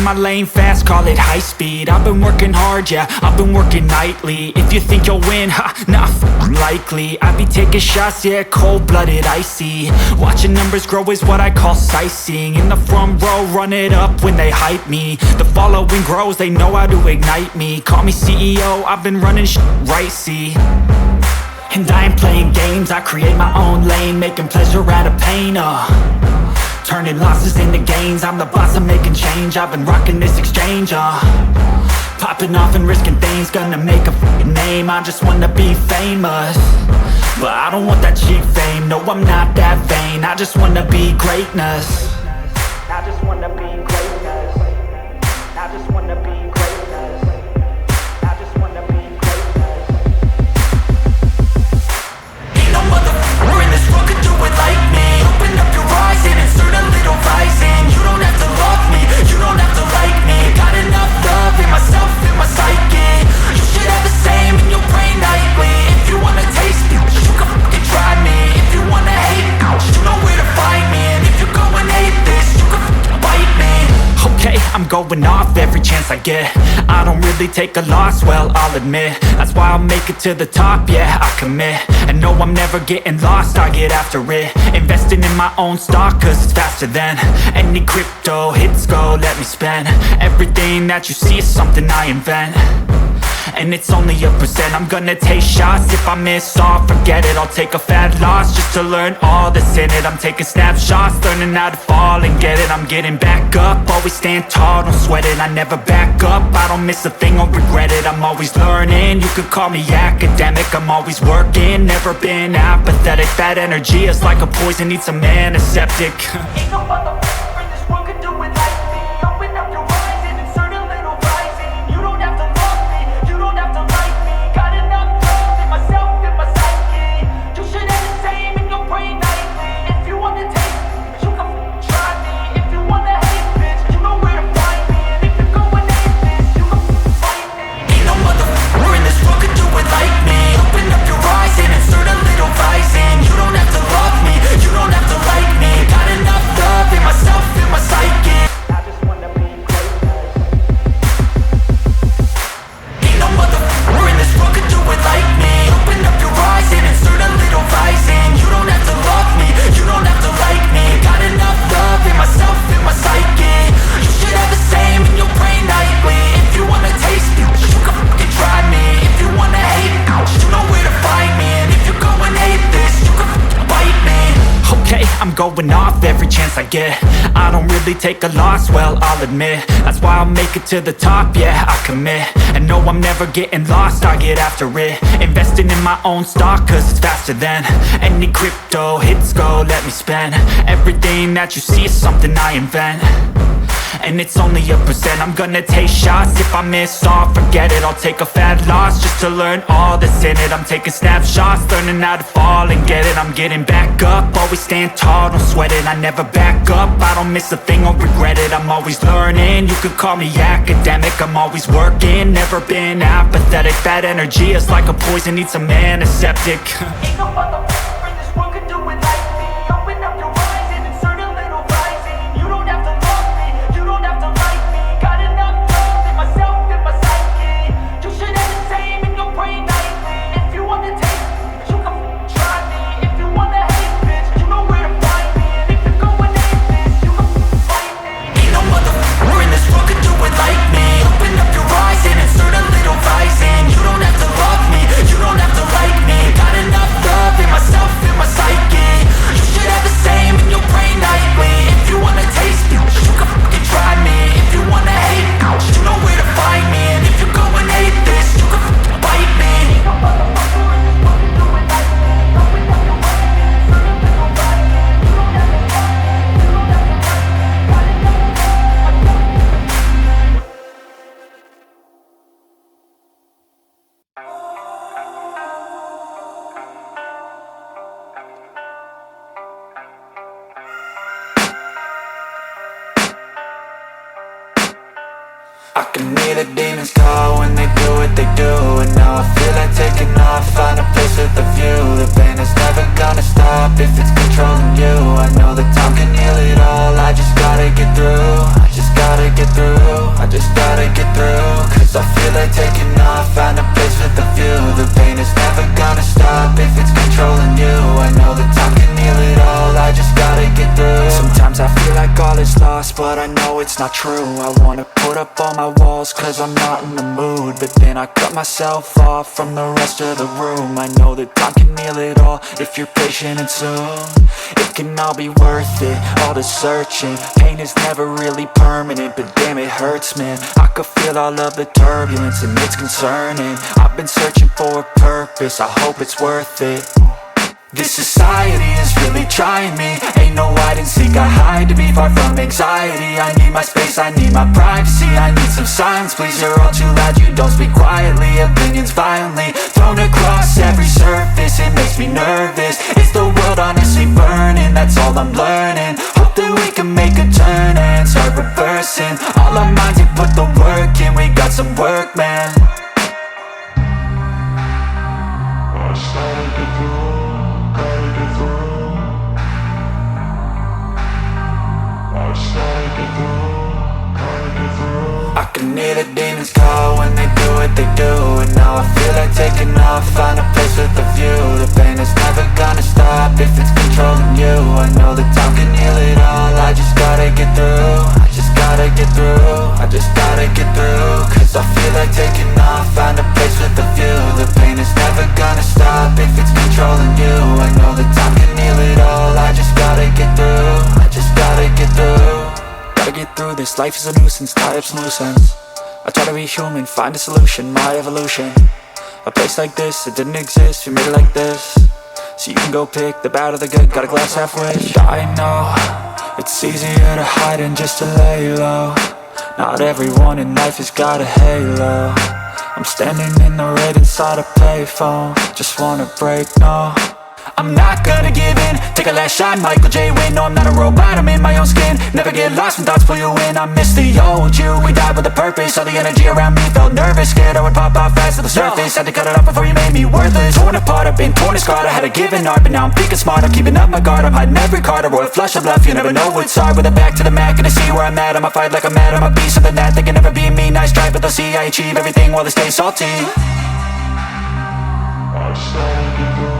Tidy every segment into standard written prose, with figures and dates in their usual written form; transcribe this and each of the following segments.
in my lane fast, call it high speed. I've been working hard, yeah, I've been working nightly. If you think you'll win, ha, nah, likely. I be taking shots, yeah, cold-blooded, icy. Watching numbers grow is what I call sightseeing. In the front row, run it up when they hype me. The following grows, they know how to ignite me. Call me CEO, I've been running shit right, see. And I ain't playing games, I create my own lane, making pleasure out of pain, turning losses into gains. I'm the boss, I'm making change. I've been rocking this exchange, popping off and risking things. Gonna make a f***ing name. I just wanna be famous, but I don't want that cheap fame. No, I'm not that vain. I just wanna be greatness. I just wanna be greatness. I just wanna be greatness. I just wanna be greatness. Ain't no motherfucker in this world could do it like me. Open up your eyes and insert a little rising. You don't have to love me, you don't have to like me. Got enough love in myself, in my psyche. You should have the same in your brain nightly. If you wanna taste me, you can fucking try me. If you wanna hate me, you know where to find me. And if you're going hate this, you can fucking bite me. Okay, I'm going off every chance I get. I don't really take a loss, well, I'll admit. That's why I'll make it to the top, yeah, I commit. And no, I'm never getting lost, I get after it. Investing in my own stock, cause it's faster than any crypto hits go, let me spend. Everything that you see is something I invent, and it's only a percent. I'm gonna take shots, if I miss all, forget it. I'll take a fat loss just to learn all that's in it. I'm taking snapshots, learning how to fall and get it. I'm getting back up, always stand tall, don't sweat it. I never back up, I don't miss a thing or regret it. I'm always learning, you could call me academic. I'm always working, never been apathetic. That energy is like a poison, needs some antiseptic. Ain't no motherfucker in this world could do it like me. Open up your eyes and insert a little rising. You don't have to love me, you don't have to like me. Got enough love in myself, in my psyche. You should have the same in your brain nightly. If you wanna taste me, you can try me. If you wanna hate bitch, you know where to find me. And if you're going hate this, you can fight me. Ain't no motherfucker in this world could do it like me. Open up your eyes and insert a little rising. You don't have to love me, you don't have to like me. Got enough love in myself, in my psyche. I just wanna be greatness. Ain't no motherfucker in this world could do it like me. Open up your eyes and insert a little rising. You don't have to love me, you don't have to like me. Got enough love in myself, in my psyche. You should have the same in your brain nightly. If you wanna taste me, you can fucking try me. If you wanna hate me, you know where to find me. And if you're going hate this, you can fucking bite me. Okay, I'm going off every chance I get. I don't really take a loss, well, I'll admit. That's why I'll make it to the top, yeah, I commit. And no, I'm never getting lost, I get after it. Investing in my own stock, cause it's faster than any crypto hits go, let me spend. Everything that you see is something I invent, and it's only a percent. I'm gonna take shots, if I miss all, forget it. I'll take a fat loss just to learn all that's in it. I'm taking snapshots, learning how to fall and get it. I'm getting back up, always stand tall, don't sweat it. I never back up, I don't miss a thing or regret it. I'm always learning, you could call me academic. I'm always working, never been apathetic. That energy is like a poison, needs some antiseptic. Ain't no motherfucker in this world could do it like me. Open up your eyes and insert a little rising. You don't have to love me, you don't have to like me. Got enough love in myself, in my psyche. You should have the same in your brain nightly. If you wanna taste me, you can try me. If you wanna hate bitch, you know where to find me. And if you're going hate this, you can fight me. Ain't no motherfucker in this world could do it like me. Open up your eyes and insert a little rising. You don't have to love me, you don't have to like me. Got enough love in myself, in my psyche. You should have the same in your brain nightly. If you wanna taste me, you can fucking try me. If you wanna hate me, you know where to find me. And if you're going hate this, you can fucking bite me. Ain't no motherfucker in this world could do it like me. Open up your eyes and insert a little rising. You don't have to love me, you don't have to like me. Got enough love. I can hear the demons call when they do what they do. And now I feel like taking off, find a place with a view. The pain is never gonna stop if it's controlling you. I know that time can heal it all, I just gotta get through, I just gotta get through. not true. I wanna put up all my walls cause I'm not in the mood, but then I cut myself off from the rest of the room. I know that time can heal it all if you're patient and soon it can all be worth it, all the searching. Pain is never really permanent, but damn it hurts, man. I could feel all of the turbulence and it's concerning. I've been searching for a purpose, I hope it's worth it. This society is really trying me. Ain't no hide and seek, I hide to be far from anxiety. I need my space, I need my privacy. I need some silence, please, you're all too loud. You don't speak quietly, opinions violently thrown across every surface. It makes me nervous, is the world honestly burning? That's all I'm learning. Hope that we can make a turn and start reversing all our minds and put the work in. We got some work, man. I started to do. I can hear the demons call when they do what they do, and now I feel like taking off, find a place with a view. The pain is never gonna stop if it's controlling you. I know that time can heal it all, I just gotta get through. I just gotta get through, I just gotta get through. Cause I feel like taking off, find a place with a view. The pain is never gonna stop if it's controlling you. I know that time can heal it all, I just gotta get through. I just gotta get through. Gotta get through this, life is a nuisance, tie up some loose ends. I try to be human, find a solution, my evolution. A place like this, it didn't exist, we made it like this. So you can go pick the bad or the good, got a glass half wish. I know, it's easier to hide than just to lay low. Not everyone in life has got a halo. I'm standing in the red inside a payphone, just wanna break, no. I'm not gonna give in, take a last shot, Michael J. Win. No, I'm not a robot, I'm in my own skin. Never get lost when thoughts pull you in. I miss the old you, we died with a purpose. All the energy around me felt nervous, scared I would pop out fast to the surface. Had to cut it off before you made me worthless. Torn apart, I've been torn and scarred. I had a given art, but now I'm thinking smart. I'm keeping up my guard, I'm hiding every card. A royal flush of love, you never know what's hard. With a back to the mat, gonna see where I'm at. I'ma fight like I'm mad, I'm a beast of the net. They can never be me, nice try, but they'll see I achieve everything while they stay salty. I started to go.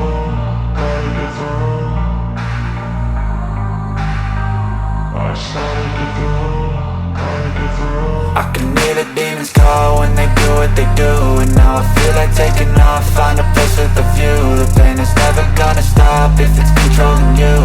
I can hear the demons call when they do what they do, and now I feel like taking off, find a place with a view. The pain is never gonna stop if it's controlling you.